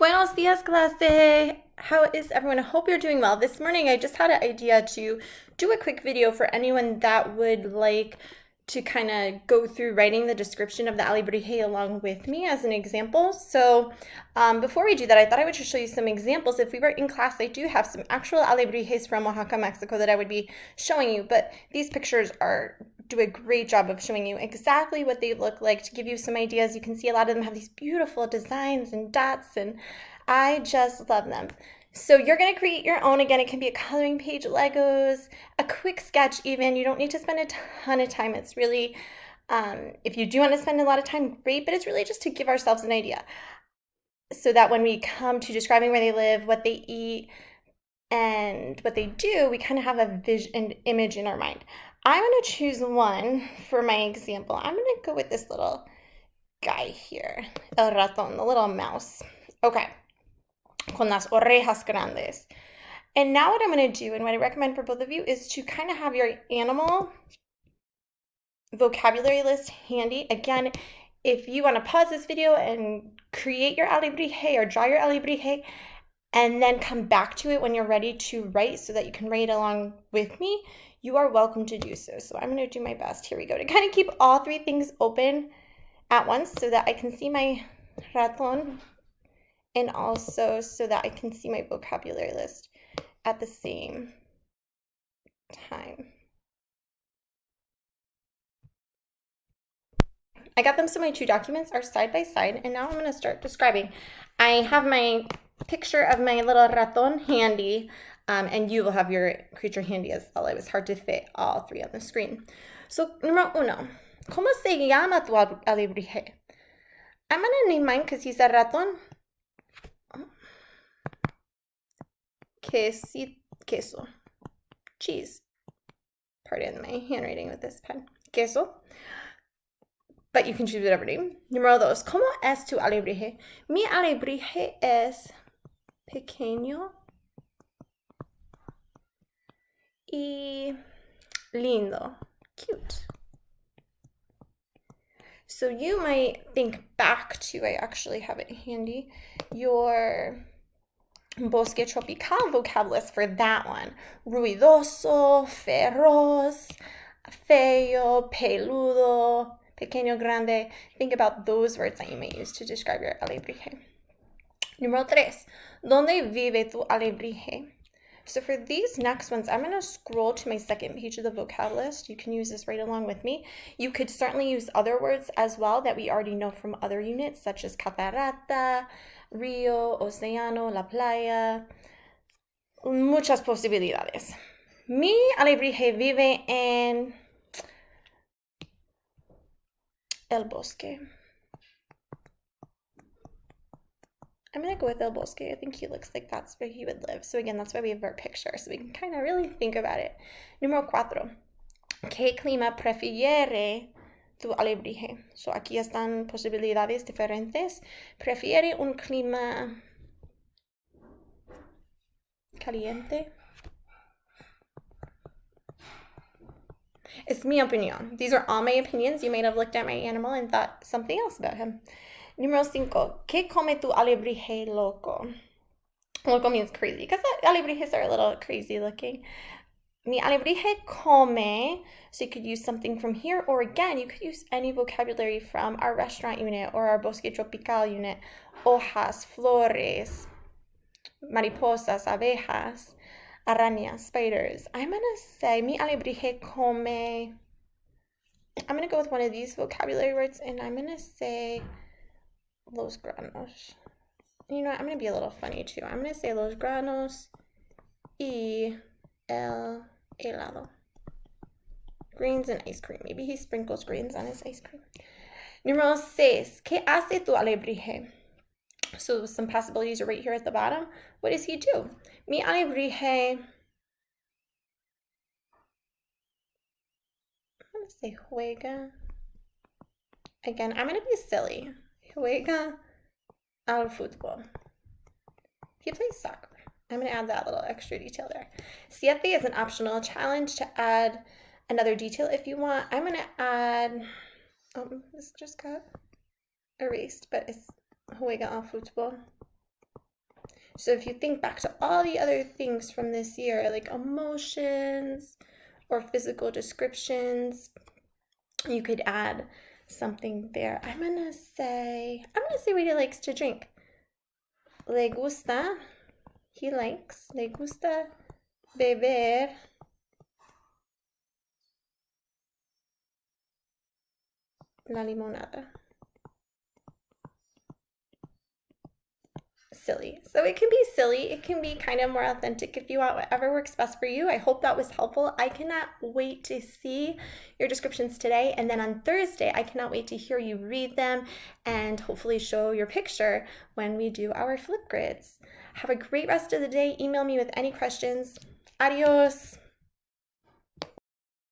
Buenos dias, clase. How is everyone? I hope you're doing well. This morning, I just had an idea to do a quick video for anyone that would like to kind of go through writing the description of the Alebrije along with me as an example. So before we do that, I thought I would just show you some examples. If we were in class, I do have some actual Alebrijes from Oaxaca, Mexico that I would be showing you, but these pictures do a great job of showing you exactly what they look like to give you some ideas. You can see a lot of them have these beautiful designs and dots, and I just love them. So you're going to create your own. Again, it can be a coloring page, Legos, a quick sketch even. You don't need to spend a ton of time. It's really, if you do want to spend a lot of time, great, but it's really just to give ourselves an idea so that when we come to describing where they live, what they eat, and what they do, we kind of have a vision, an image in our mind. I'm going to choose one for my example. I'm going to go with this little guy here, el ratón, the little mouse. Okay, con las orejas grandes. And now what I'm going to do, and what I recommend for both of you, is to kind of have your animal vocabulary list handy. Again, if you want to pause this video and create your alebrije or draw your alebrije, and then come back to it when you're ready to write so that you can write along with me, you are welcome to do so. So I'm going to do my best. Here we go. To kind of keep all three things open at once so that I can see my raton and also so that I can see my vocabulary list at the same time. I got them so my two documents are side by side, and now I'm going to start describing. I have my picture of my little raton handy, and you will have your creature handy as well. It was hard to fit all three on the screen. So, número uno, ¿cómo se llama tu alebrije? I'm going to name mine because he's a raton. Queso. Cheese. Pardon my handwriting with this pen. Queso. But you can choose whatever name. Número dos, ¿cómo es tu alebrije? Mi alebrije es pequeño y lindo. Cute. So you might think back to, I actually have it handy, your bosque tropical vocab list for that one. Ruidoso, feroz, feo, peludo, pequeño, grande. Think about those words that you may use to describe your alebrije. Número tres, ¿dónde vive tu alebrije? So for these next ones, I'm going to scroll to my second page of the vocab list. You can use this right along with me. You could certainly use other words as well that we already know from other units, such as catarata, río, océano, la playa. Muchas posibilidades. Mi alebrije vive en el bosque. I'm going to go with El Bosque. I think he looks like that's where he would live. So again, that's why we have our picture. So we can kind of really think about it. Número cuatro. ¿Qué clima prefiere tu alebrije? So aquí están posibilidades diferentes. ¿Prefiere un clima caliente? It's mi opinión. These are all my opinions. You may have looked at my animal and thought something else about him. Número 5. ¿Qué come tu alebrije loco? Loco means crazy because alebrijes are a little crazy looking. Mi alebrije come, so you could use something from here, or again, you could use any vocabulary from our restaurant unit or our bosque tropical unit. Hojas, flores, mariposas, abejas, arañas, spiders. I'm going to say mi alebrije come. I'm going to go with one of these vocabulary words, and I'm going to say los granos. You know what? I'm going to be a little funny too. I'm going to say los granos y el helado. Greens and ice cream. Maybe he sprinkles greens on his ice cream. Número 6. ¿Qué hace tu alebrije? So some possibilities are right here at the bottom. What does he do? Mi alebrije, I'm going to say juega. Again, I'm going to be silly. Juega al fútbol. He plays soccer. I'm going to add that little extra detail there. Siete is an optional challenge to add another detail if you want. I'm going to add, this just got erased, but it's juega al fútbol. So if you think back to all the other things from this year, like emotions or physical descriptions, you could add something there. I'm gonna say what he likes to drink. Le gusta, he likes, le gusta beber la limonada. Silly. So it can be silly. It can be kind of more authentic if you want, whatever works best for you. I hope that was helpful. I cannot wait to see your descriptions today. And then on Thursday, I cannot wait to hear you read them and hopefully show your picture when we do our flip grids. Have a great rest of the day. Email me with any questions. Adios.